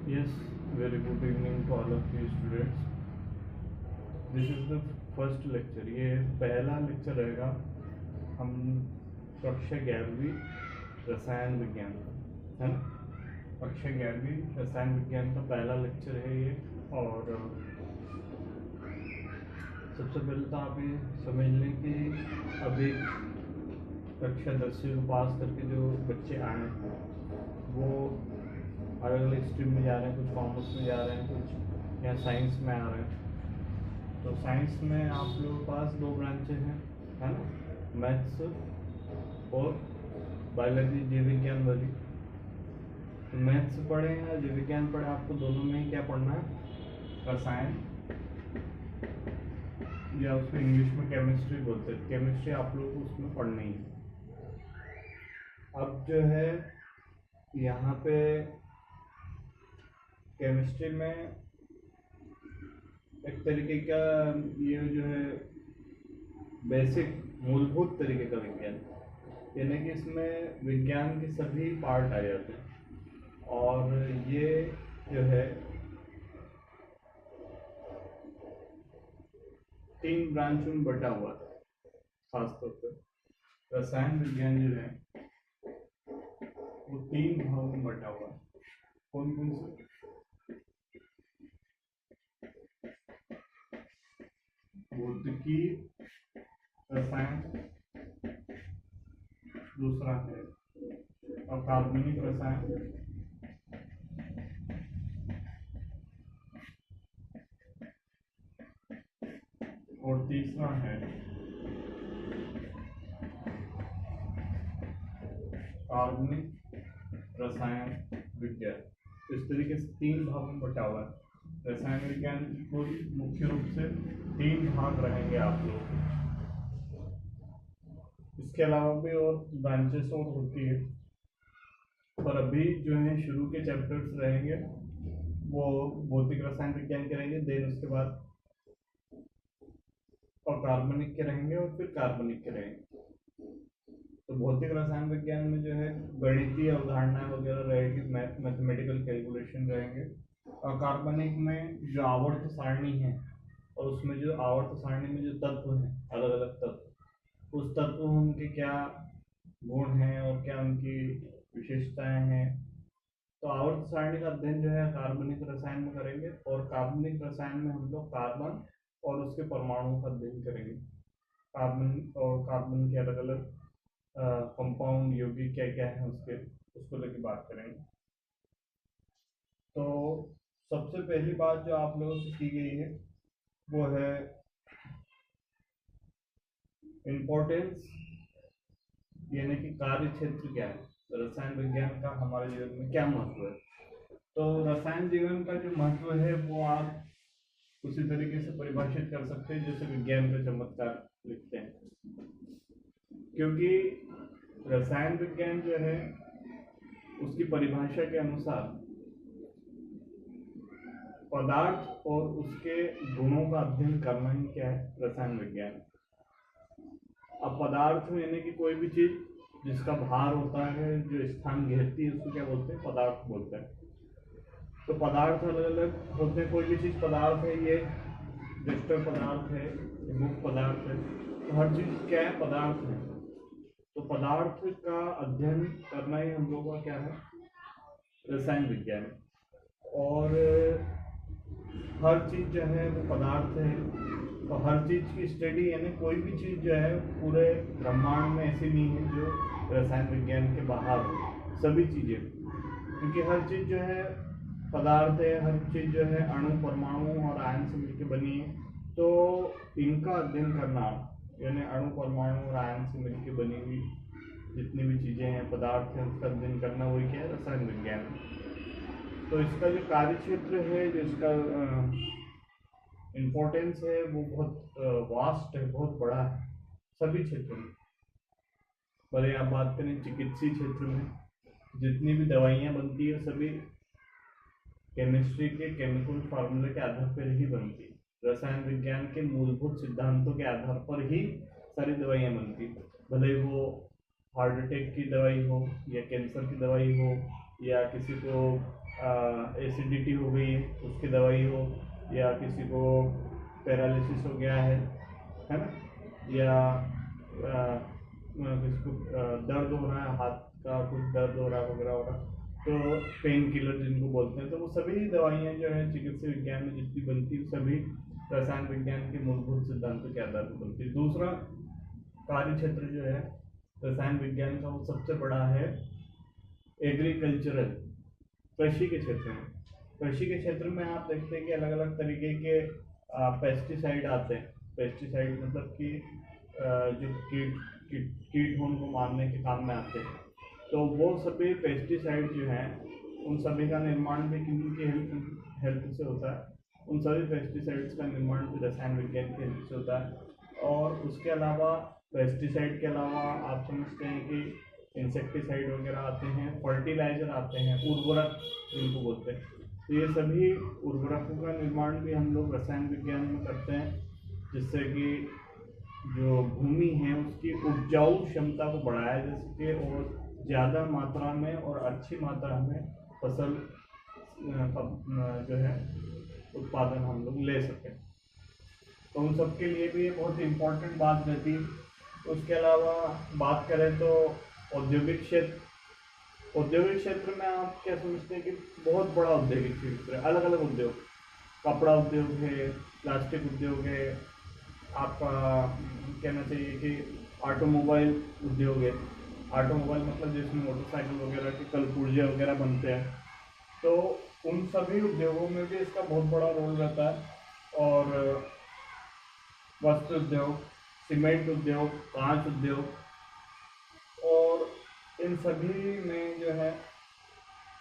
Yes, very good evening to all of you students. This is the first lecture. ये पहला lecture रहेगा हम कक्षा 11वीं रसायन विज्ञान का, है ना। कक्षा 11वीं रसायन विज्ञान का पहला लेक्चर है ये। और सबसे पहले तो आप ये समझ लें कि अभी कक्षा 10वीं को पास करके जो बच्चे आए हैं वो अलग अलग स्ट्रीम में जा रहे हैं, कुछ कॉमर्स में जा रहे हैं, कुछ यहाँ साइंस में आ रहे हैं। तो साइंस में आप लोगों के पास दो ब्रांचेज हैं, है ना, मैथ्स और बायोलॉजी, जीव विज्ञान वाली। तो मैथ्स पढ़े या जीव विज्ञान पढ़े, आपको दोनों में ही क्या पढ़ना है, रसायन, या उसको इंग्लिश में केमिस्ट्री बोलते हैं। केमिस्ट्री आप लोगों को उसमें पढ़नी है। अब जो है यहाँ पे केमिस्ट्री में एक तरीके का ये जो है बेसिक मूलभूत तरीके का विज्ञान, यानी कि इसमें विज्ञान के सभी पार्ट आ जाते हैं। और ये जो है 3 ब्रांच में बटा हुआ है। खासतौर पर रसायन विज्ञान जो है वो 3 भागों में बटा हुआ है। कौन कौन से? भौतिकी रसायन, दूसरा है अकार्बनिक रसायन, और तीसरा है कार्बनिक रसायन विज्ञान। इस तरीके से 3 भागों में बटा हुआ है। रसायन विज्ञान की कुल मुख्य रूप से 3 भाग रहेंगे आप लोग। इसके अलावा भी और ब्रांचेस और होती है, पर अभी जो है शुरू के चैप्टर्स रहेंगे वो भौतिक रसायन विज्ञान के रहेंगे, देन उसके बाद और कार्बनिक के रहेंगे और फिर कार्बनिक के रहेंगे। तो भौतिक रसायन विज्ञान में जो है गणितीय अवधारणाएं वगैरह रहेगी, मैथमेटिकल कैलकुलेशन रहेंगे। और कार्बनिक में जो आवर्त सारणी है और उसमें जो आवर्त सारणी में जो तत्व हैं, अलग अलग तत्व, उस तत्व में उनके क्या गुण हैं और क्या उनकी विशेषताएं हैं। तो आवर्त सारणी का अध्ययन जो है कार्बनिक रसायन में करेंगे। और कार्बनिक रसायन में हम लोग कार्बन और उसके परमाणुओं का अध्ययन करेंगे। कार्बन और कार्बन के अलग अलग कंपाउंड, यौगिक क्या क्या है उसको लेकर बात करेंगे। तो सबसे पहली बात जो आप लोगों से की गई है वो है इम्पोर्टेंस, यानी कि कार्य क्षेत्र क्या है रसायन विज्ञान का, हमारे जीवन में क्या महत्व है। तो रसायन जीवन का जो महत्व है वो आप उसी तरीके से परिभाषित कर सकते हैं जैसे विज्ञान का चमत्कार लिखते हैं। क्योंकि रसायन विज्ञान जो है उसकी परिभाषा के अनुसार पदार्थ और उसके गुणों का अध्ययन करना ही क्या है, रसायन विज्ञान। अब पदार्थ यानी कि कोई भी चीज जिसका भार होता है, जो स्थान घेरती है, उसको क्या बोलते हैं, पदार्थ बोलते हैं। तो पदार्थ अलग अलग होते हैं। कोई भी चीज पदार्थ है, ये जस्टर पदार्थ है, ये मुक्त पदार्थ है। तो हर चीज क्या है, पदार्थ है। तो पदार्थ का अध्ययन करना ही हम लोगों का क्या है, रसायन विज्ञान। और हर चीज जो है वो पदार्थ है। तो हर चीज की स्टडी, यानी कोई भी चीज जो है पूरे ब्रह्मांड में ऐसी नहीं है जो रसायन विज्ञान के बाहर हो, सभी चीजें। क्योंकि हर चीज जो है पदार्थ है, हर चीज जो है अणु, परमाणु और आयन से मिलकर बनी है। तो इनका अध्ययन करना, यानी अणु, परमाणु और आयन से मिलकर बनी हुई जितनी भी चीजें हैं, पदार्थ हैं, उसका अध्ययन करना वही क्या है, रसायन विज्ञान। तो इसका जो कार्य क्षेत्र है, जो इसका इम्पोर्टेंस है वो बहुत वास्ट है, बहुत बड़ा है सभी क्षेत्रों में। भले आप बात करें चिकित्सीय क्षेत्र में, जितनी भी दवाइयाँ बनती है सभी केमिस्ट्री के केमिकल फार्मूले के आधार पर ही बनती है। रसायन विज्ञान के मूलभूत सिद्धांतों के आधार पर ही सारी दवाइयाँ बनती, भले वो हार्ट अटैक की दवाई हो, या कैंसर की दवाई हो, या किसी को एसिडिटी हो गई उसकी दवाई हो, या किसी को पैरालिसिस हो गया है ना, या किसी को दर्द हो रहा है, हाथ का कुछ दर्द हो रहा है वगैरह वगैरह, तो पेन किलर जिनको बोलते हैं, तो वो सभी दवाइयाँ जो है चिकित्सा विज्ञान में जितनी बनती है सभी रसायन विज्ञान के मूलभूत सिद्धांतों के आधार पर बनती है। दूसरा कार्य क्षेत्र जो है रसायन विज्ञान का वो सबसे बड़ा है एग्रीकल्चरल, कृषि के क्षेत्र में। कृषि के क्षेत्र में आप देखते हैं कि अलग अलग तरीके के पेस्टिसाइड आते हैं। पेस्टिसाइड मतलब कि जो कीट हों उनको मारने के काम में आते हैं। तो वो सभी पेस्टिसाइड जो हैं उन सभी का निर्माण भी किसी की हेल्प से होता है। उन सभी पेस्टिसाइड्स का निर्माण भी रसायन विज्ञान की हेल्प से होता है। और उसके अलावा पेस्टिसाइड के अलावा आप समझते हैं कि इंसेक्टिसाइड वगैरह आते हैं, फर्टिलाइजर आते हैं, उर्वरक जिनको बोलते हैं। तो ये सभी उर्वरकों का निर्माण भी हम लोग रसायन विज्ञान में करते हैं, जिससे कि जो भूमि है उसकी उपजाऊ क्षमता को बढ़ाया जा सके और ज़्यादा मात्रा में और अच्छी मात्रा में फसल जो है उत्पादन हम लोग ले सकें। तो उन सब के लिए भी ये बहुत इम्पोर्टेंट बात रहती है। उसके अलावा बात करें तो औद्योगिक क्षेत्र में आप क्या समझते हैं कि बहुत बड़ा औद्योगिक क्षेत्र है। अलग अलग उद्योग, कपड़ा उद्योग है, प्लास्टिक उद्योग है, आपका कहना चाहिए कि ऑटोमोबाइल उद्योग है। ऑटोमोबाइल मतलब जिसमें मोटरसाइकिल वगैरह के कल पुर्जे वगैरह बनते हैं, तो उन सभी उद्योगों में भी इसका बहुत बड़ा रोल रहता है। और वस्त्र उद्योग, सीमेंट उद्योग, कांच उद्योग, और इन सभी में जो है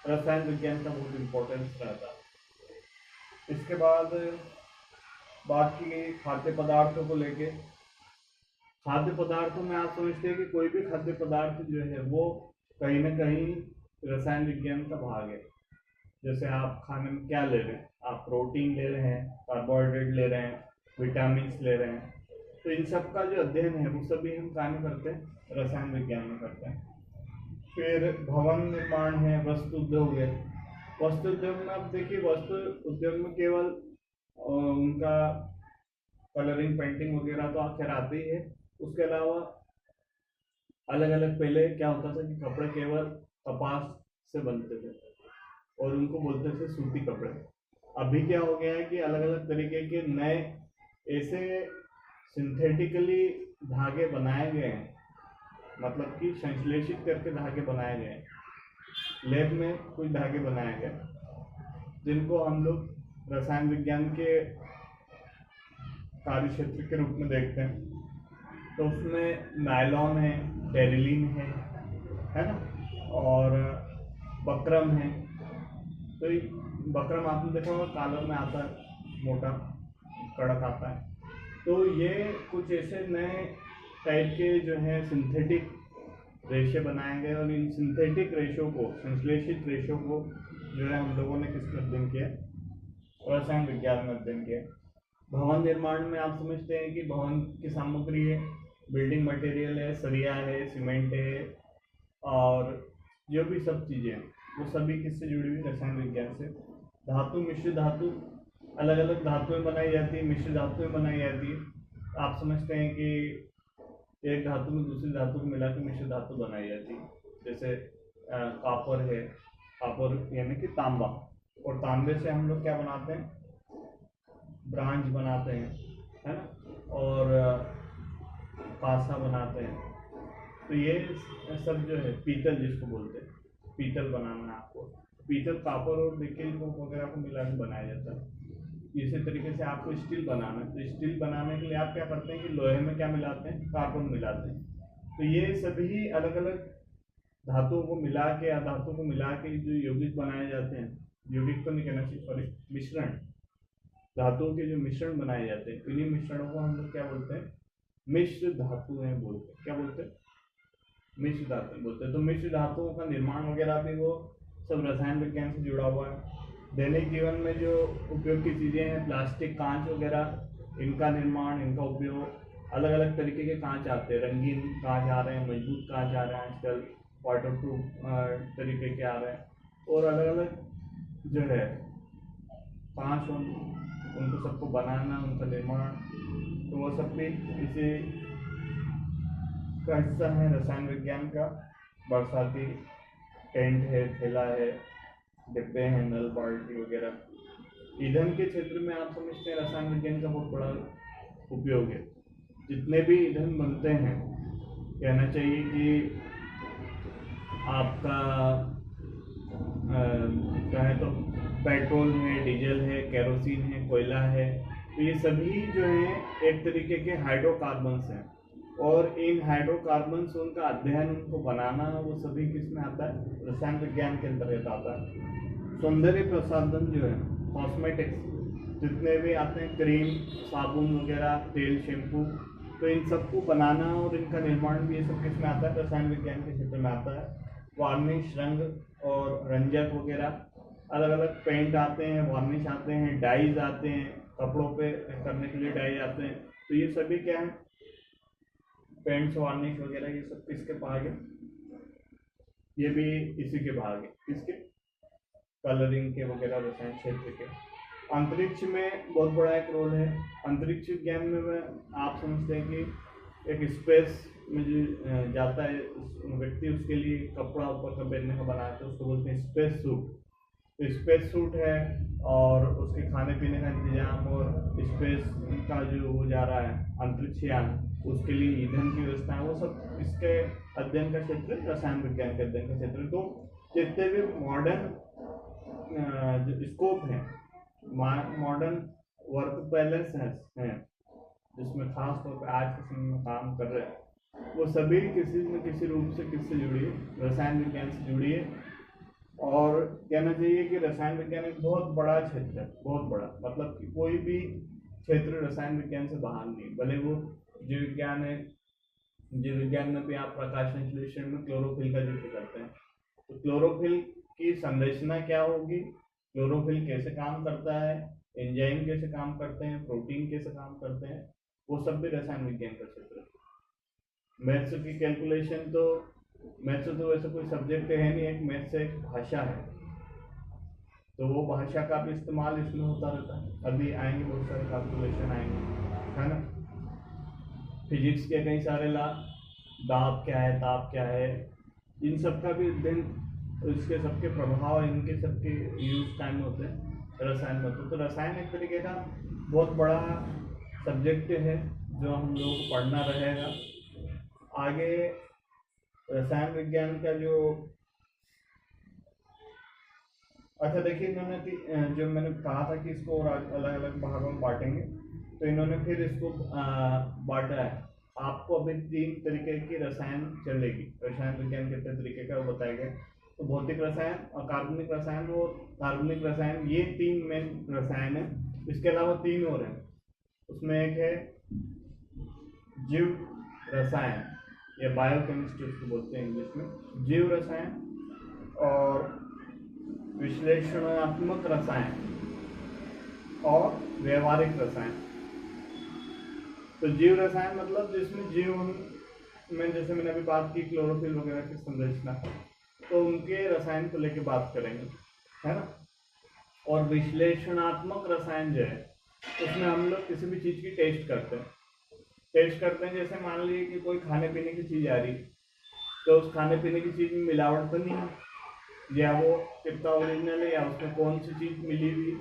रसायन विज्ञान का बहुत इम्पोर्टेंस रहता है। इसके बाद बात की खाद्य पदार्थों को लेके। खाद्य पदार्थों में आप समझते हैं कि कोई भी खाद्य पदार्थ जो है वो कहीं ना कहीं रसायन विज्ञान का भाग है। जैसे आप खाने में क्या ले रहे हैं, आप प्रोटीन ले रहे हैं, कार्बोहाइड्रेट ले रहे हैं, विटामिन ले रहे हैं, तो इन सब का जो अध्ययन है वो सभी हम कहाँ में करते हैं, रसायन विज्ञान में करते हैं। फिर भवन निर्माण है, वस्त्र उद्योग है। वस्त्र उद्योग में आप देखिए, वस्त्र उद्योग में केवल उनका कलरिंग, पेंटिंग वगैरह तो आखिर आते ही है। उसके अलावा अलग अलग पहले क्या होता था कि कपड़े केवल कपास से बनते थे और उनको बोलते थे सूती कपड़े। अभी क्या हो गया है कि अलग अलग तरीके के नए ऐसे सिंथेटिकली धागे बनाए गए हैं, मतलब कि संश्लेषित करके धागे बनाए गए हैं, लैब में कुछ धागे बनाए गए जिनको हम लोग रसायन विज्ञान के कार्य क्षेत्र के रूप में देखते हैं। तो उसमें नायलॉन है, टेरिलीन है ना, और बकरम है। तो बकरम आपने देखा होगा कॉलर में आता है, मोटा कड़क आता है। तो ये कुछ ऐसे नए टाइप के जो है सिंथेटिक रेशे बनाए गए, और इन सिंथेटिक रेशों को, संश्लेषित रेशों को जो है हम लोगों ने किसमें अध्ययन किया, रसायन विज्ञान में अध्ययन किया। भवन निर्माण में आप समझते हैं कि भवन की सामग्री है, बिल्डिंग मटेरियल है, सरिया है, सीमेंट है, और जो भी सब चीज़ें हैं वो सभी किससे जुड़ी हुई, रसायन विज्ञान से। धातु, मिश्र धातु, अलग अलग धातुएं बनाई जाती है, मिश्र धातुएं बनाई जाती है। आप समझते हैं कि एक धातु में दूसरी धातु को मिला के मिश्र धातु बनाई जाती है। जैसे कॉपर है, कॉपर यानी कि तांबा, और तांबे से हम लोग क्या बनाते हैं, ब्रांच बनाते हैं, है ना, और कांसा बनाते हैं। तो ये सब जो है पीतल जिसको बोलते हैं, पीतल बनाना है आपको, पीतल, कॉपर और निकेल को वगैरह को मिला के बनाया जाता है। इसी तरीके से आपको स्टील बनाना है, तो स्टील बनाने के लिए आप क्या करते हैं कि लोहे में क्या मिलाते हैं, कार्बन मिलाते हैं। तो ये सभी अलग अलग धातुओं को मिला के या धातु को मिला के जो यौगिक बनाए जाते हैं, यौगिक तो नहीं कहना चाहिए, सॉरी, मिश्रण, धातुओं के जो मिश्रण बनाए जाते हैं, इन्हीं मिश्रणों को हम लोग क्या बोलते हैं, मिश्र धातुएं बोलते हैं। क्या बोलते हैं, मिश्र धातु बोलते हैं। तो मिश्र धातुओं का निर्माण वगैरह भी वो सब रसायन विज्ञान से जुड़ा हुआ है। दैनिक जीवन में जो उपयोग की चीज़ें हैं, प्लास्टिक, कांच वगैरह, इनका निर्माण, इनका उपयोग, अलग अलग तरीके के कांच आते हैं, रंगीन कांच आ रहे हैं, मजबूत कांच आ रहे हैं आजकल, वाटर प्रूफ तरीके के आ रहे हैं, और अलग अलग जो है 5 उनको सबको बनाना, उनका निर्माण, तो वो सब भी इसी का हिस्सा है रसायन विज्ञान का। बरसाती टेंट है, थैला है, डिब्बे हैं, नल बाल्टी वगैरह। ईंधन के क्षेत्र में आप समझते हैं रसायन विज्ञान का बहुत बड़ा उपयोग है। जितने भी ईंधन बनते हैं, कहना चाहिए कि आपका चाहे तो पेट्रोल है, डीजल है, केरोसिन है, कोयला है, तो ये सभी जो हैं एक तरीके के हाइड्रोकार्बन्स हैं। और इन हाइड्रोकार्बन्स, उनका अध्ययन, उनको बनाना, वो सभी किस में आता है? रसायन विज्ञान के अंतर्गत आता है। सौंदर्य प्रसाधन जो है, कॉस्मेटिक्स जितने भी आते हैं, क्रीम, साबुन वगैरह, तेल, शैम्पू, तो इन सबको बनाना और इनका निर्माण भी ये सब किस में आता है? रसायन विज्ञान के क्षेत्र में आता है। वार्निश, रंग और रंजक वगैरह, अलग अलग पेंट आते हैं, वार्निश आते हैं, डाइज आते हैं, कपड़ों पे करने के लिए डाई आते हैं। तो ये सभी क्या है? पेंट्स, वार्निश वगैरह, ये सब किसके भाग है? ये भी इसी के भाग है। किसके? कलरिंग के वगैरह, रसायन क्षेत्र के। अंतरिक्ष में बहुत बड़ा एक रोल है। अंतरिक्ष विज्ञान में आप समझते हैं कि एक स्पेस में जो जाता है व्यक्ति, उसके लिए कपड़ा ऊपर का पहनने का बनाते हैं, उसको बोलते हैं स्पेस सूट। तो स्पेस सूट है, और उसके खाने पीने का इंतजाम, और स्पेस का जो वो जा रहा है अंतरिक्ष यान, उसके लिए ईंधन की व्यवस्था है, वो सब इसके अध्ययन का क्षेत्र, रसायन विज्ञान के अध्ययन का क्षेत्र। तो जितने भी मॉडर्न जो स्कोप है, मॉडर्न वर्क बैलेंस हैं, जिसमें खास तौर पर आज के समय में काम कर रहे हैं, वो सभी किसी न किसी रूप से किससे जुड़ी है? रसायन विज्ञान से जुड़ी है। और कहना चाहिए कि रसायन विज्ञान एक बहुत बड़ा क्षेत्र है, बहुत बड़ा, मतलब कि कोई भी क्षेत्र रसायन विज्ञान से बाहर नहीं। भले वो जीव विज्ञान है, जीव विज्ञान में भी आप प्रकाश संश्लेषण में क्लोरोफिल का जिक्र करते हैं, तो क्लोरोफिल की संरचना क्या होगी, क्लोरोफिल कैसे काम करता है, एंजाइम कैसे काम करते हैं, प्रोटीन कैसे काम करते हैं, वो सब भी रसायन विज्ञान का क्षेत्र है। मैथ्स की कैलकुलेशन तो, मैथ्स तो वैसे कोई सब्जेक्ट है नहीं, एक मैथ्स एक भाषा है, तो वो भाषा का भी इस्तेमाल इसमें होता रहता है। अभी आएंगे बहुत सारे कैलकुलेशन आएंगे, है ना। फिजिक्स के कई सारे ला, दाब क्या है, ताप क्या है, इन सब का भी अध्ययन, इसके सबके प्रभाव, इनके सबके यूज टाइम होते हैं रसायन में। तो रसायन एक तरीके का बहुत बड़ा सब्जेक्ट है जो हम लोगों को पढ़ना रहेगा आगे। रसायन विज्ञान का जो, अच्छा देखिए, इन्होंने जो मैंने कहा था कि इसको और अलग अलग भागों में बांटेंगे, तो इन्होंने फिर इसको बांटा है। आपको अभी 3 तरीके की रसायन चलेगी, रसायन विज्ञान कितने तरीके का वो बताया गया। तो भौतिक रसायन, अकार्बनिक रसायन और कार्बनिक रसायन, ये 3 मेन रसायन है। इसके अलावा 3 और हैं, उसमें एक है जीव रसायन, या बायोकेमिस्ट्री उसको बोलते हैं इंग्लिश में, जीव रसायन, और विश्लेषणात्मक रसायन, और व्यवहारिक रसायन। तो जीव रसायन मतलब जिसमें जीव में, जैसे मैंने अभी बात की क्लोरोफिल वगैरह की संरचना, तो उनके रसायन को लेके बात करेंगे, है ना। और विश्लेषणात्मक रसायन जो है, उसमें हम लोग किसी भी चीज़ की टेस्ट करते हैं। जैसे मान लीजिए कि कोई खाने पीने की चीज़ आ रही, तो उस खाने पीने की चीज़ में मिलावट तो नहीं है, या वो कितना ओरिजिनल है, या उसमें कौन सी चीज़ मिली हुई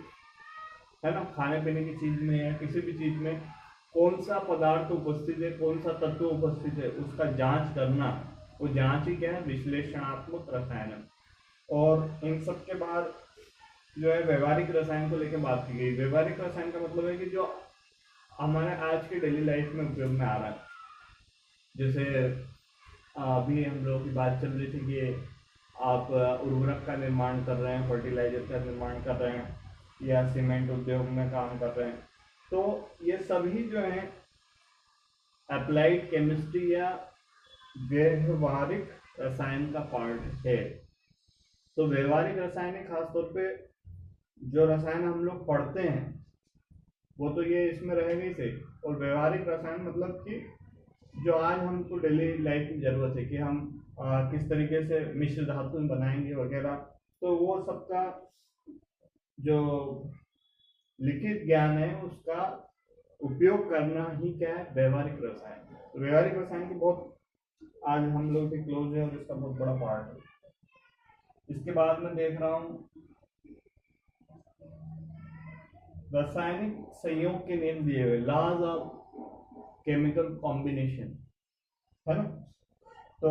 है ना। खाने पीने की चीज़ में या किसी भी चीज़ में कौन सा पदार्थ उपस्थित है, कौन सा तत्व उपस्थित है, उसका जांच करना, वो जांच ही क्या है? विश्लेषणात्मक रसायन है। और इन सब के बाद जो है व्यवहारिक रसायन को लेकर बात की गई। व्यवहारिक रसायन का मतलब है कि जो हमारे आज के डेली लाइफ में उपयोग में आ रहा है। जैसे अभी हम लोगों की बात चल रही थी कि आप उर्वरक का निर्माण कर रहे हैं, फर्टिलाइजर का निर्माण कर रहे हैं, या सीमेंट उद्योग में काम कर रहे हैं, तो ये सभी जो है अप्लाइड केमिस्ट्री या व्यवहारिक रसायन का पार्ट है। तो व्यवहारिक रसायन खासतौर पे जो रसायन हम लोग पढ़ते हैं, वो तो ये इसमें रहेगा ही सही। और व्यवहारिक रसायन मतलब कि जो आज हमको डेली लाइफ में ज़रूरत है कि हम किस तरीके से मिश्र धातु बनाएंगे वगैरह, तो वो सबका जो लिखित ज्ञान है उसका उपयोग करना ही क्या है, व्यवहारिक रसायन। तो व्यवहारिक रसायन की बहुत आज हम लोग के क्लोज है और इसका बहुत बड़ा पार्ट है। इसके बाद में देख रहा हूँ रासायनिक संयोग के नियम दिए हुए, लॉज ऑफ केमिकल कॉम्बिनेशन, है ना। तो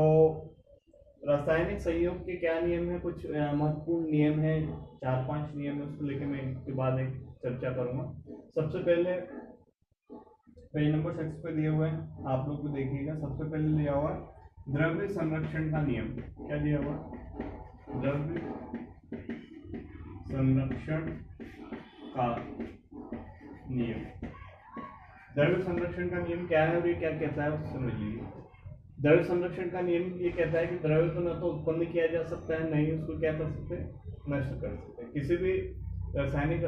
रासायनिक संयोग के क्या नियम है, कुछ महत्वपूर्ण नियम है, 4-5 नियम है, उसको लेके मैं एक के बाद एक चर्चा करूंगा। सबसे पहले पेज नंबर 6 पे दिए हुए हैं, आप लोग को देखिएगा। सबसे पहले दिया हुआ द्रव्य संरक्षण का नियम। क्या दिया हुआ, द्रव्य संरक्षण का नियम। द्रव्य संरक्षण का नियम क्या है और ये क्या कहता है उससे समझ लीजिए। द्रव्य संरक्षण का नियम ये कहता है कि द्रव्य को न तो उत्पन्न किया जा सकता है, नहीं उसको क्या कर सकते, नष्ट कर सकते हैं। किसी भी रासायनिक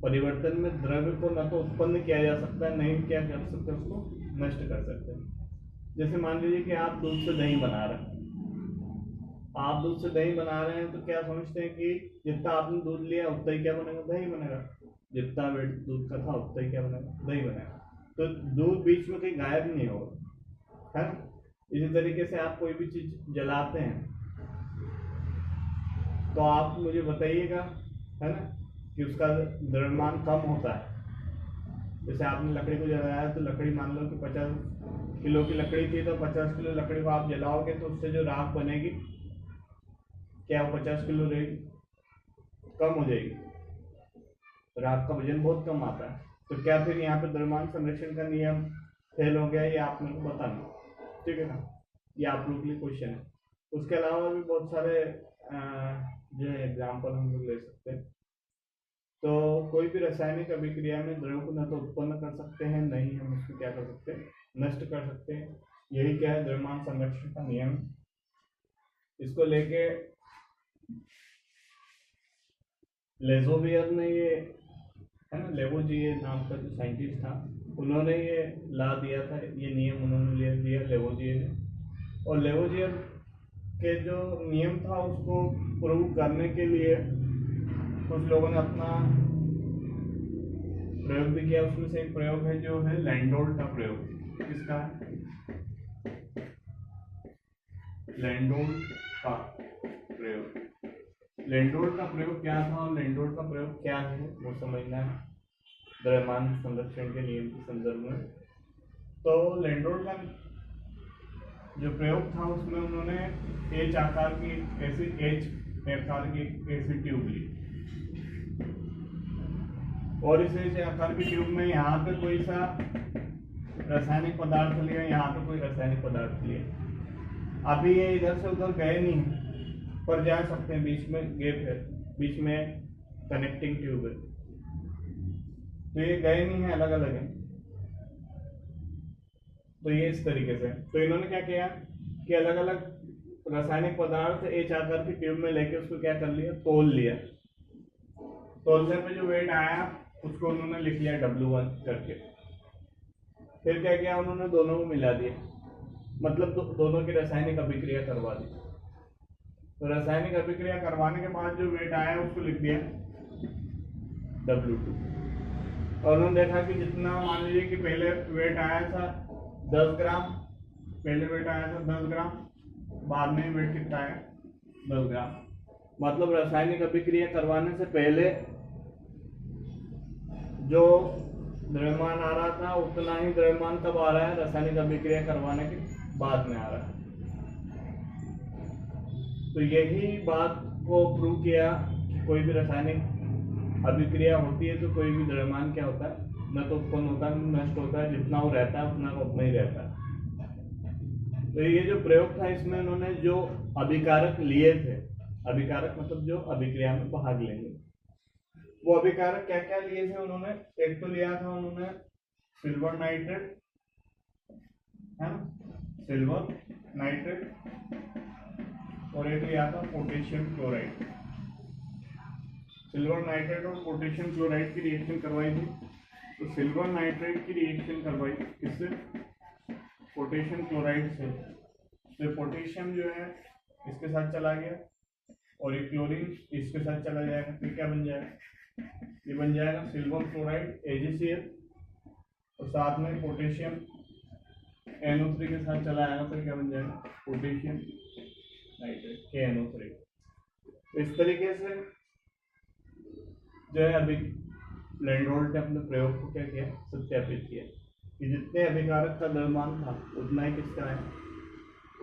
परिवर्तन में द्रव्य को न तो उत्पन्न किया जा सकता है, नहीं क्या कर सकते, उसको नष्ट कर सकते हैं। जैसे मान लीजिए कि आप दूध से दही बना रहे हैं, आप दूध से दही बना रहे हैं, तो क्या समझते हैं कि जितना आपने दूध लिया उतना ही क्या बनेगा, दही बनेगा। जितना वेट दूध का था उतना ही क्या बनेगा, दही बनेगा। तो दूध बीच में कहीं गायब नहीं होगा, है ना। इसी तरीके से आप कोई भी चीज जलाते हैं तो आप मुझे बताइएगा, है ना, कि उसका द्रव्यमान कम होता है। जैसे आपने लकड़ी को जलाया तो लकड़ी मान लो कि 50 किलो की लकड़ी थी, तो 50 किलो लकड़ी को आप जलाओगे तो उससे जो राख बनेगी क्या वो 50 किलो रहेगी, कम हो जाएगी। राख का वजन बहुत कम आता है। तो क्या फिर यहाँ पे द्रव्यमान संरक्षण का नियम फेल हो गया, ये आप मेरे को बताना, ठीक है ना। ये आप लोग के लिए क्वेश्चन है। उसके अलावा भी बहुत सारे जो है एग्जाम्पल हम लोग ले सकते हैं। तो कोई भी रासायनिक अभिक्रिया में द्रव्य को न तो उत्पन्न कर सकते हैं, नहीं हम उसको क्या कर सकते हैं, नष्ट कर सकते हैं। यही क्या है, द्रव्यमान संरक्षण का नियम। इसको लेके लेजोवियर ने ये, है ना, लेवोजियर नाम का जो साइंटिस्ट था, उन्होंने ये ला दिया था, ये नियम उन्होंने ले दिया लेवोजियर ने। और लेवोजियर के जो नियम था उसको प्रूव करने के लिए कुछ लोगों ने अपना प्रयोग भी किया। उसमें से एक प्रयोग है जो है लैंडोल्ट का प्रयोग। किसका है, लैंडोल्ट का प्रयोग। लैंडोल्ट का प्रयोग क्या था और लैंडोल्ट का प्रयोग क्या है वो समझना है द्रव्यमान संरक्षण के नियम के संदर्भ में। तो लैंडोल्ट का जो प्रयोग था उसमें उन्होंने एच आकार की ऐसी ऐसी ट्यूब ली, और इस एच आकार की ट्यूब में यहाँ पे कोई सा रासायनिक पदार्थ लिया, यहाँ पे कोई रासायनिक पदार्थ लिया। अभी ये इधर से उधर गए नहीं पर जा सकते हैं, बीच में गैप है, बीच में कनेक्टिंग ट्यूब है, तो ये गए नहीं है, अलग अलग है। तो ये इस तरीके से, तो इन्होंने क्या किया कि अलग अलग रासायनिक पदार्थ एच आकार की ट्यूब में लेके उसको क्या कर लिया, तोल लिया। तोलने पे जो वेट आया उसको उन्होंने लिख लिया W1 करके। फिर क्या किया, उन्होंने दोनों को मिला दिया, मतलब दोनों की रासायनिक अभिक्रिया करवा दी। तो रासायनिक अभिक्रिया करवाने के बाद जो वेट आया उसको लिख दिया W2। और उन्होंने देखा कि जितना, मान लीजिए कि पहले वेट आया था 10 ग्राम, पहले वेट आया था 10 ग्राम, बाद में वेट कितना आया 10 ग्राम। मतलब रासायनिक अभिक्रिया करवाने से पहले जो द्रव्यमान आ रहा था उतना ही द्रव्यमान कब आ रहा है, रासायनिक अभिक्रिया करवाने के बाद में आ रहा है। तो यही बात को प्रूव किया कि कोई भी रासायनिक अभिक्रिया होती है तो कोई भी द्रव्यमान क्या होता है, न तो उत्पन्न होता है न नष्ट होता है, जितना वो रहता है उतना का उतना ही रहता है। तो ये जो प्रयोग था इसमें उन्होंने जो अभिकारक लिए थे, अभिकारक मतलब जो अभिक्रिया में भाग लेंगे, वो अभिकारक क्या क्या लिए थे उन्होंने। एक तो लिया था उन्होंने सिल्वर नाइट्रेट, है ना, सिल्वर नाइट्रेट, और एक लिया था पोटेशियम क्लोराइड। सिल्वर नाइट्रेट और पोटेशियम क्लोराइड की रिएक्शन करवाई थी। तो सिल्वर नाइट्रेट की रिएक्शन करवाई किससे, पोटेशियम क्लोराइड से। तो पोटेशियम जो है इसके साथ चला गया और ये क्लोरीन इसके साथ चला जाएगा, फिर क्या बन जाएगा, ये बन जाएगा सिल्वर फ्लोराइड AgCl, और साथ में पोटेशियम NO3 के साथ चला आएगा, फिर क्या बन जाएगा, पोटेशियम नाइट्रेट KNO3। इस तरीके से जो है अभी लैंडोल्ट ने अपने प्रयोग को क्या किया, सत्यापित किया कि जितने अभिकारक का द्रव्यमान था उतना ही किसका है,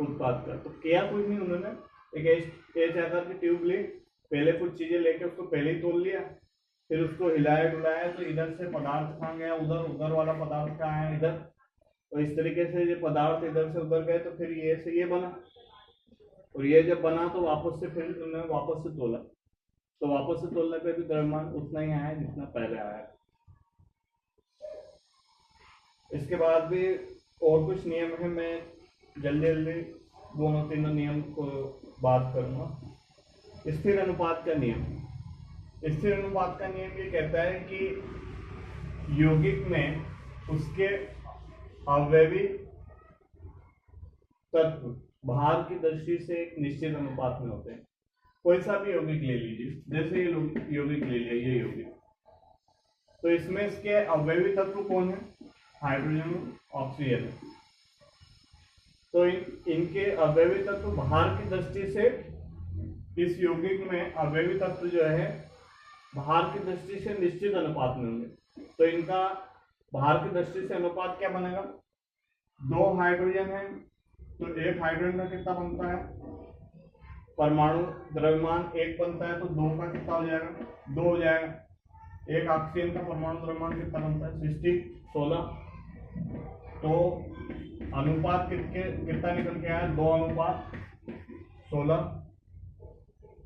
उत्पाद का। तो किया कुछ नहीं, उन्होंने एक एच आकार की ट्यूब ली, पहले कुछ चीजें लेके उसको पहले ही तोल लिया, फिर उसको हिलाया डुलाया, तो इधर से पदार्थ कहाँ गया, उधर, उधर वाला पदार्थ कहाँ आया, इधर। तो इस तरीके से ये पदार्थ इधर से उधर गए, तो फिर ये से ये बना, और ये जब बना तो वापस से फिर उन्होंने वापस से तोला, तो वापस से तोलने पे भी द्रव्यमान उतना ही आया जितना पहले आया। इसके बाद भी और कुछ नियम है, मैं जल्दी जल्दी दोनों तीनों नियम को बात करूंगा। स्थिर अनुपात का नियम, स्थिर अनुपात का नियम ये कहता है कि यौगिक में उसके अवयवी तत्व भार की दृष्टि से एक निश्चित अनुपात में होते हैं। कोई सा भी यौगिक ले लीजिए, जैसे ये यौगिक ले लिया, ये यौगिक, तो इसमें इसके अवयवी तत्व कौन है, हाइड्रोजन ऑक्सीजन। तो इनके अवयवी तत्व भार की दृष्टि से इस यौगिक में अवयवी तत्व जो है भार की दृष्टि से निश्चित अनुपात में होंगे। तो इनका भार की दृष्टि से अनुपात क्या बनेगा, 2 हाइड्रोजन है तो 1 हाइड्रोजन का कितना बनता है, परमाणु द्रव्यमान 1 बनता है, तो 2 का कितना हो जाएगा, 2 हो जाएगा। 1 ऑक्सीजन का परमाणु द्रव्यमान कितना बनता है, 16। तो अनुपात कितना निकल के आया, 2:16,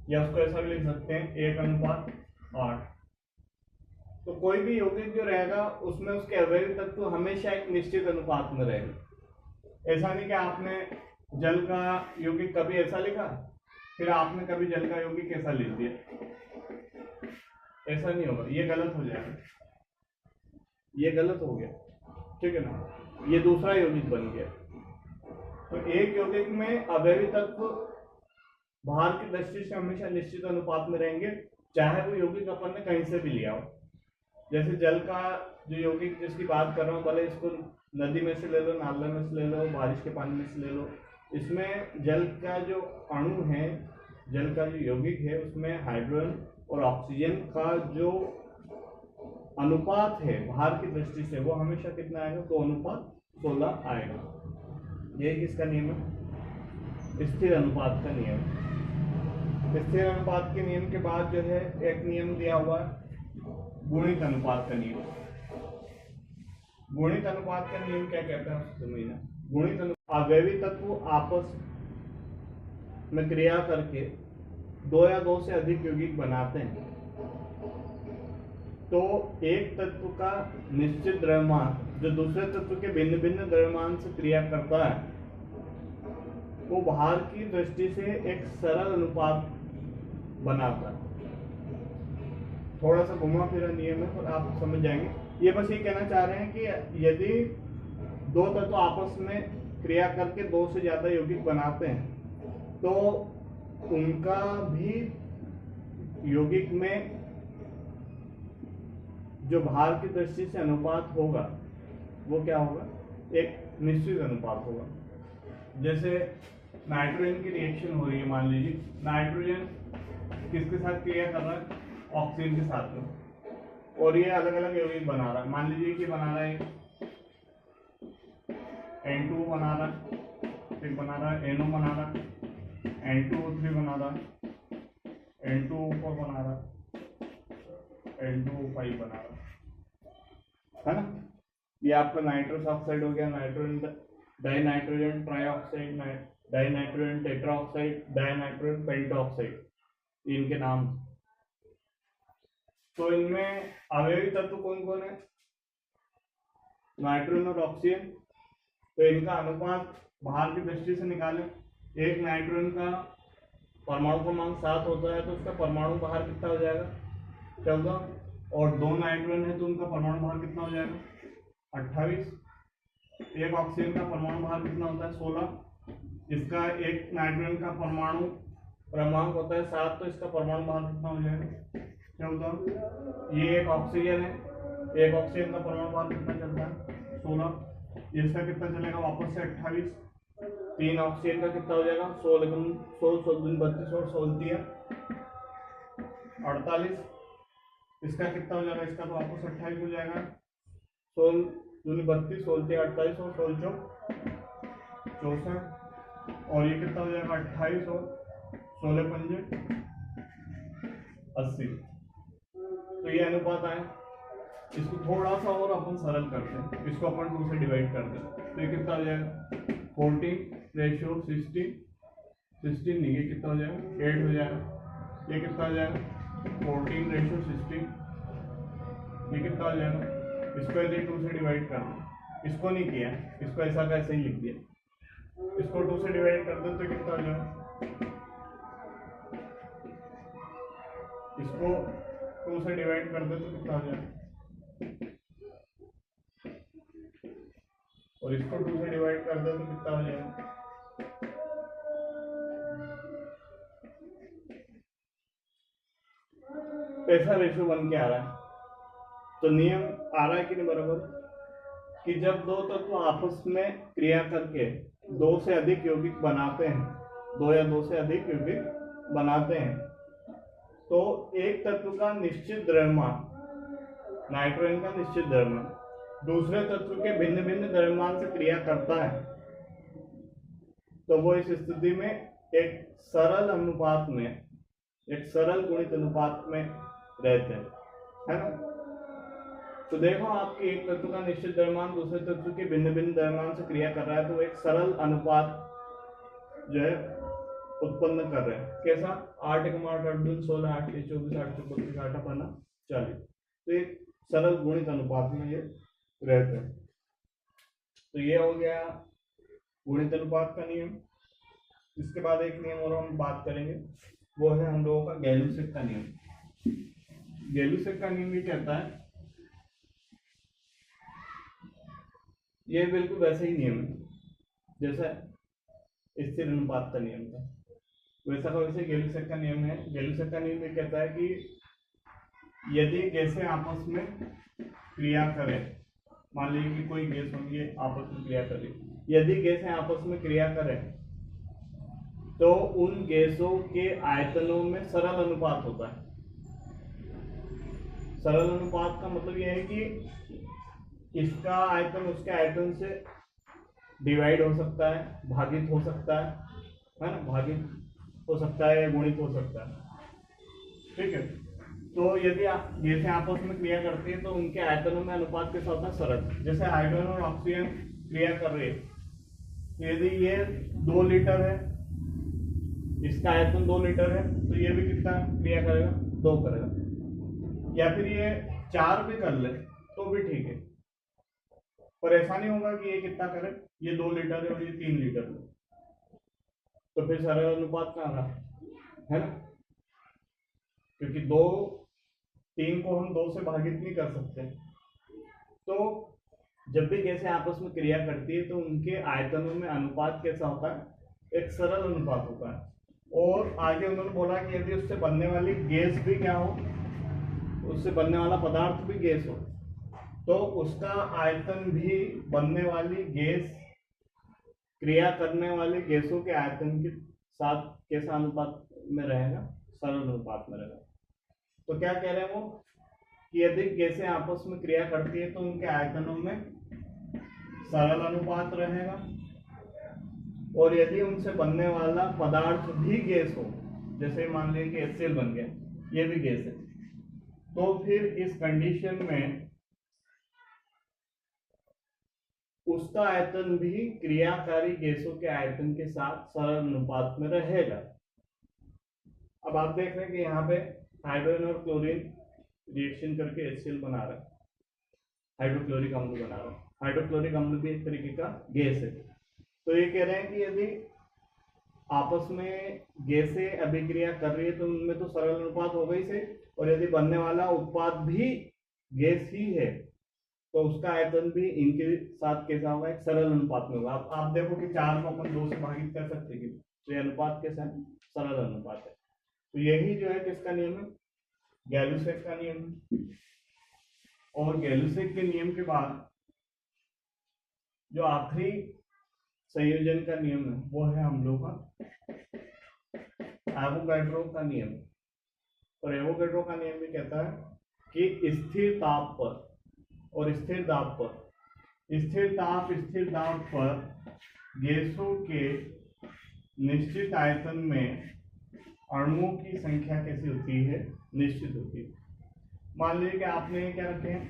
या उसको ऐसा भी लिख सकते हैं 1:8। तो कोई भी यौगिक जो रहेगा उसमें उसके अवयवी तत्व हमेशा एक निश्चित अनुपात में रहेगा। ऐसा नहीं कि आपने जल का यौगिक कभी ऐसा लिखा, फिर आपने कभी जल का यौगिक कैसा लिख दिया, ऐसा नहीं होगा, ये गलत हो जाएगा, ये गलत हो गया, ठीक है ना, ये दूसरा यौगिक बन गया। तो एक यौगिक में अवयवी तत्व भार की दृष्टि से हमेशा निश्चित अनुपात में रहेंगे, चाहे वो यौगिक अपन ने कहीं से भी लिया हो। जैसे जल का जो यौगिक जिसकी बात कर रहा हूँ, भले इसको नदी में से ले लो, नाले में से ले लो, बारिश के पानी में से ले लो, इसमें जल का जो अणु है, जल का जो यौगिक है, उसमें हाइड्रोजन और ऑक्सीजन का जो अनुपात है भार की दृष्टि से वो हमेशा कितना आएगा, 2:16 आएगा। ये किसका नियम है, स्थिर अनुपात का नियम। स्थिर अनुपात के नियम के बाद जो है एक नियम दिया हुआ है गुणित अनुपात का नियम। गुणित अनुपात का नियम क्या कहता है समझना। गुणित अवयवी तत्व आपस में क्रिया करके 2 या 2 से अधिक यौगिक बनाते हैं, तो एक तत्व का निश्चित द्रव्यमान जो दूसरे तत्व के भिन्न भिन्न द्रव्यमान से क्रिया करता है, वो भार की दृष्टि से एक सरल अनुपात बनाता है। थोड़ा सा घुमा फिरा नियम है पर आप समझ जाएंगे। ये बस ये कहना चाह रहे हैं कि यदि 2 तत्व आपस में क्रिया करके 2 से ज्यादा यौगिक बनाते हैं, तो उनका भी यौगिक में जो भार की दृष्टि से अनुपात होगा वो क्या होगा, एक निश्चित अनुपात होगा। जैसे नाइट्रोजन की रिएक्शन हो रही है, मान लीजिए नाइट्रोजन किसके साथ क्रिया कर रहा है, ऑक्सीजन के साथ में, और ये अलग अलग यौगिक बना रहा है। मान लीजिए कि बना रहा है N2 बना रहा है, फिर बना रहा है NO बना रहा है, N2O3 बना रहा है, N2O4 बना रहा है, N2O5 बना रहा है ना। ये आपका नाइट्रस ऑक्साइड हो गया, nitrogen dinitrogen trioxide, dinitrogen tetroxide, dinitrogen pentoxide, इनके नाम। तो इनमें अवयवी तत्व कौन कौन है, नाइट्रोजन और ऑक्सीजन। तो इनका अनुपात भार की दृष्टि से निकालें। एक नाइट्रोजन का परमाणु क्रमांक 7 होता है, तो उसका परमाणु भार कितना हो जाएगा, 14, और 2 नाइट्रोजन है तो उनका परमाणु भार कितना हो जाएगा, 28। एक ऑक्सीजन का परमाणु भार कितना होता है, 16। इसका एक नाइट्रोजन का परमाणु क्रमांक होता है 7, तो इसका परमाणु भार कितना हो जाएगा? 14। ये एक ऑक्सीजन है, एक ऑक्सीजन का परमाणु भार कितना चलता है? 16। इसका कितना चलेगा वापस से? 28। 3 ऑक्सीजन का कितना हो जाएगा? 16 16 32 और 16 48। इसका कितना हो जाएगा? इसका तो वापस 28 हो जाएगा। 16 32 16 48 और 16 64। और ये कितना हो जाएगा? 28 और 16 पंजे 80। तो ये अनुपात आए। इसको थोड़ा सा और अपन सरल करते हैं, इसको अपन 2 से डिवाइड कर दें, तो ये कितना हो जाएगा? 14:16 16 नहीं, ये कितना हो जाएगा? 8 हो जाएगा। ये कितना हो जाएगा? 14:16। ये कितना हो जाएगा? इसको यदि 2 से डिवाइड कर दो, इसको नहीं किया, इसको ऐसा का ऐसा ही लिख दिया, इसको 2 से डिवाइड कर दो तो कितना हो जाएगा? इसको 2 से डिवाइड कर दो तो कितना हो जाएगा? और इसको 2 से डिवाइड कर दो तो कितना हो जाएगा? ऐसा रेशो बन के आ रहा है। तो नियम आ रहा है कि नहीं बराबर, कि जब दो तत्व आपस में क्रिया करके 2 से अधिक यौगिक बनाते हैं, 2 या 2 से अधिक यौगिक बनाते हैं, तो एक तत्व का निश्चित द्रव्यमान, नाइट्रोजन का निश्चित द्रव्यमान दूसरे तत्व के भिन्न भिन्न द्रव्यमान से क्रिया करता है, तो वो इस स्थिति में एक सरल अनुपात में, एक सरल गुणित अनुपात में रहते हैं, है ना। तो देखो आपके एक तत्व का निश्चित द्रव्यमान दूसरे तत्व के भिन्न भिन्न द्रव्यमान से क्रिया कर रहा है, तो एक सरल अनुपात जो है उत्पन्न कर रहे हैं। कैसा? 8 × 8 8 दूनी 16 8 3 24 8 4 32 8 अपना 40। तो एक सरल गुणित अनुपात में ये रहते हैं। तो ये हो गया गुणित अनुपात का नियम। इसके बाद एक नियम और हम बात करेंगे, वो है हम लोगों का गैलुसेक का नियम। गैलुसेक का नियम ये कहता है, ये बिल्कुल वैसे ही नियम है जैसा स्थिर अनुपात का नियम था, वैसा का वैसे गैलुसेक का नियम है। गैलुसेक का नियम ये कहता है कि यदि गैसें आपस में क्रिया करें, मान लीजिए कि कोई गैस होंगी आपस में क्रिया करे, यदि गैसें आपस में क्रिया करें तो उन गैसों के आयतनों में सरल अनुपात होता है। सरल अनुपात का मतलब यह है कि इसका आयतन उसके आयतन से डिवाइड हो सकता है, भागित हो सकता है ना, भागित हो सकता है या गुणित हो सकता है। ठीक है, तो यदि गैसें आपस में क्रिया करती है तो उनके आयतनों में अनुपात के साथ सरल, जैसे हाइड्रोजन और ऑक्सीजन क्रिया कर रहे हैं, तो यदि ये 2 लीटर है, इसका आयतन 2 लीटर है, तो ये भी कितना क्रिया करेगा? 2 करेगा। या फिर ये 4 भी कर ले तो भी ठीक है, पर ऐसा नहीं होगा कि ये कितना करे, ये 2 लीटर है और ये 3 लीटर है, तो फिर सरल अनुपात कहाँ रहा, है ना, क्योंकि 3 को हम 2 से भागित नहीं कर सकते। तो जब भी गैसें आपस में क्रिया करती है तो उनके आयतनों में अनुपात कैसा होता है? एक सरल अनुपात होता है। और आगे उन्होंने बोला कि यदि उससे बनने वाली गैस भी क्या हो, उससे बनने वाला पदार्थ भी गैस हो, तो उसका आयतन भी बनने वाली गैस, क्रिया करने वाली गैसों के आयतन के साथ कैसा अनुपात में रहेगा? सरल अनुपात में रहेगा। तो क्या कह रहे हैं वो, कि यदि गैसें आपस में क्रिया करती है तो उनके आयतनों में सरल अनुपात रहेगा, और यदि उनसे बनने वाला पदार्थ भी गैस हो, जैसे मान लीजिए कि HCl बन गया, ये भी गैस है, तो फिर इस कंडीशन में उसका आयतन भी क्रियाकारी गैसों के आयतन के साथ सरल अनुपात में रहेगा। अब आप देख रहे हैं कि यहाँ पे हाइड्रोजन और क्लोरीन रिएक्शन करके HCl बना रहा है, हाइड्रोक्लोरिक अम्ल बना रहा है। हाइड्रोक्लोरिक अम्ल भी एक तरीके का गैस है। तो ये कह रहे हैं कि यदि आपस में गैसें अभिक्रिया कर रही है तो उनमें तो सरल अनुपात होगा ही से, और यदि बनने वाला उत्पाद भी गैस ही है तो उसका आयतन भी इनके साथ कैसा होगा? एक सरल अनुपात में होगा। आप देखो कि 4 को अपन 2 से भागित कर सकते हैं, तो ये अनुपात कैसा है? सरल अनुपात है। तो यही जो है किसका नियम है, गैलुसेक का नियम है। और गैलुसेक के नियम के बाद जो आखिरी संयोजन का नियम है वो है हम लोग का एवोगैड्रो का नियम। और एवोगैड्रो का नियम भी कहता है कि स्थिर ताप पर और स्थिर दाब पर, स्थिर दाब पर गैसों के निश्चित आयतन में अणुओं की संख्या कैसी होती है, निश्चित होती है। मान लीजिए कि आपने क्या रखे हैं,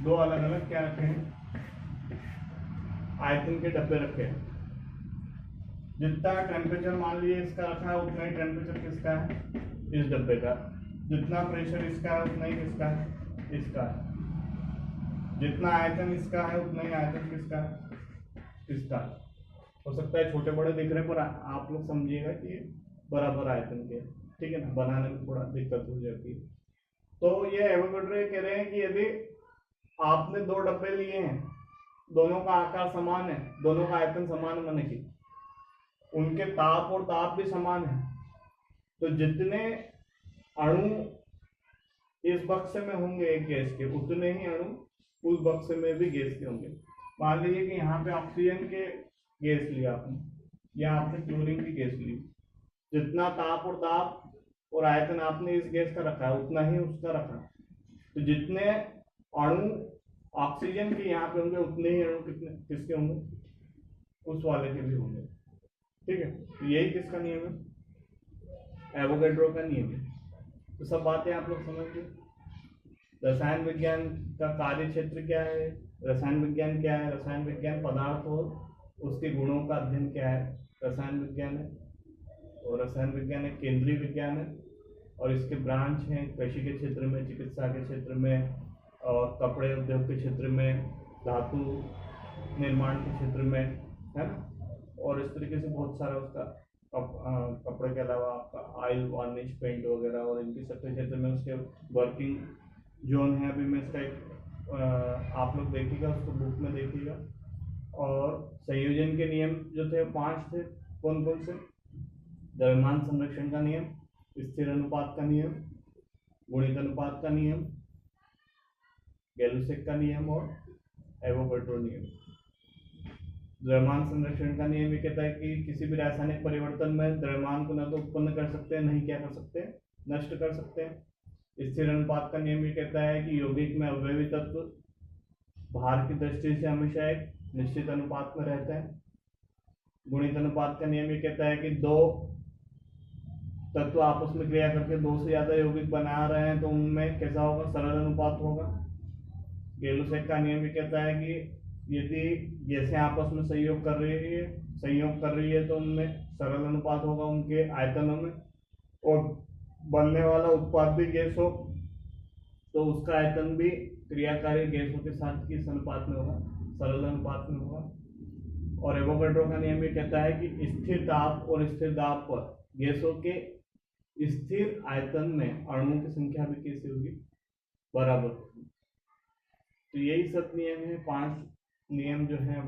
दो अलग अलग क्या रखे हैं, आयतन के डब्बे रखे हैं। जितना टेम्परेचर मान लीजिए इसका रखा है उतना ही टेम्परेचर किसका है, इस डब्बे का। जितना प्रेशर इसका है उतना ही किसका है, इसका है। जितना आयतन इसका है उतना ही आयतन किसका है, इसका है। हो सकता है छोटे बड़े दिख रहे हैं पर आप लोग समझिएगा कि ये बराबर आयतन के, ठीक है ना, बनाने में थोड़ा दिक्कत हो जाती है। तो ये एवोगैड्रो कह रहे हैं कि यदि आपने दो डब्बे लिए हैं, दोनों का आकार समान है, दोनों का आयतन समान होने की, उनके ताप और दाब भी समान है, तो जितने अणु इस बक्से में होंगे एक गैस के, उतने ही अणु उस बक्से में भी गैस के होंगे। मान लीजिए कि यहाँ पे ऑक्सीजन के गैस लिया आपने, या आपने क्लोरीन की गैस ली, जितना ताप और दाब और आयतन आपने इस गैस का रखा है उतना ही उसका रखा। तो जितने अणु ऑक्सीजन के यहाँ पे होंगे उतने ही अणु किसके होंगे, उस वाले के भी होंगे, ठीक है। तो यही किसका नियम है, एवोगैड्रो का नियम है। तो सब बातें आप लोग समझ गए। रसायन विज्ञान का कार्य क्षेत्र क्या है, रसायन विज्ञान क्या है, रसायन विज्ञान पदार्थ और उसके गुणों का अध्ययन क्या है, रसायन विज्ञान है। और रसायन विज्ञान एक केंद्रीय विज्ञान है और इसके ब्रांच हैं कृषि के क्षेत्र में, चिकित्सा के क्षेत्र में, और कपड़े उद्योग के क्षेत्र में, धातु निर्माण के क्षेत्र में, है ना। और इस तरीके से बहुत सारा उसका कपड़े के अलावा आपका ऑयल वार्निश पेंट वगैरह और इनके सबके क्षेत्र में उसके वर्किंग जोन है। अभी मैं इसका एक आप लोग देखिएगा, उसको बुक में देखिएगा। और संयोजन के नियम जो थे 5 थे, कौन कौन से, द्रव्यमान संरक्षण का नियम, स्थिर अनुपात का नियम, गुणित अनुपात का नियम, गैलुसेक का नियम और एवोगैड्रो नियम। द्रव्यमान संरक्षण का नियम ये कहता है कि किसी भी रासायनिक परिवर्तन में द्रव्यमान को न तो उत्पन्न कर सकते हैं, नहीं क्या कर सकते हैं, नष्ट कर सकते हैं। स्थिर अनुपात का नियम ये कहता है कि यौगिक में अवयवी तत्व भार की दृष्टि से हमेशा एक निश्चित अनुपात में रहते हैं। गुणित अनुपात का नियम ये कहता है कि दो तत्व आपस में क्रिया करके दो से ज्यादा यौगिक बना रहे हैं तो उनमें कैसा होगा, सरल अनुपात होगा। गैलुसेक का नियम ये कहता है कि यदि गैसें आपस में संयोग कर रही है तो उनमें सरल अनुपात होगा उनके आयतनों में, और बनने वाला उत्पाद भी गैस हो तो उसका आयतन भी क्रियाकारी गैसों के साथ किस अनुपात में होगा, सरल अनुपात में होगा। और एवोगैड्रो का नियम ये कहता है कि स्थिर ताप और स्थिर दाब पर गैसों के स्थिर आयतन में अणुओं की संख्या भी कैसी होगी, बराबर होगी। तो यही सब नियम है, 5 नियम जो है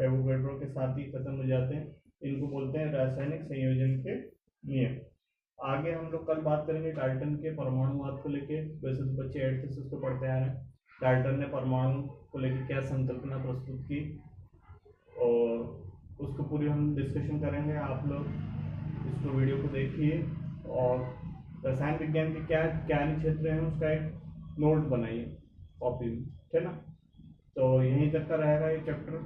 एवोगैड्रो के साथ ही खत्म हो जाते हैं। इनको बोलते हैं रासायनिक संयोजन के नियम। आगे हम लोग कल बात करेंगे डाल्टन के परमाणुवाद को लेके। वैसे तो बच्चे 8th से उसको पढ़ते आ रहे हैं, डाल्टन ने परमाणु को लेके क्या संकल्पना प्रस्तुत की, और उसको पूरी हम डिस्कशन करेंगे। आप लोग इसको वीडियो को देखिए और रसायन विज्ञान के क्या कार्य क्षेत्र हैं उसका एक नोट बनाइए कॉपी में, ठीक है ना। तो यहीं तक का रहेगा ये चैप्टर।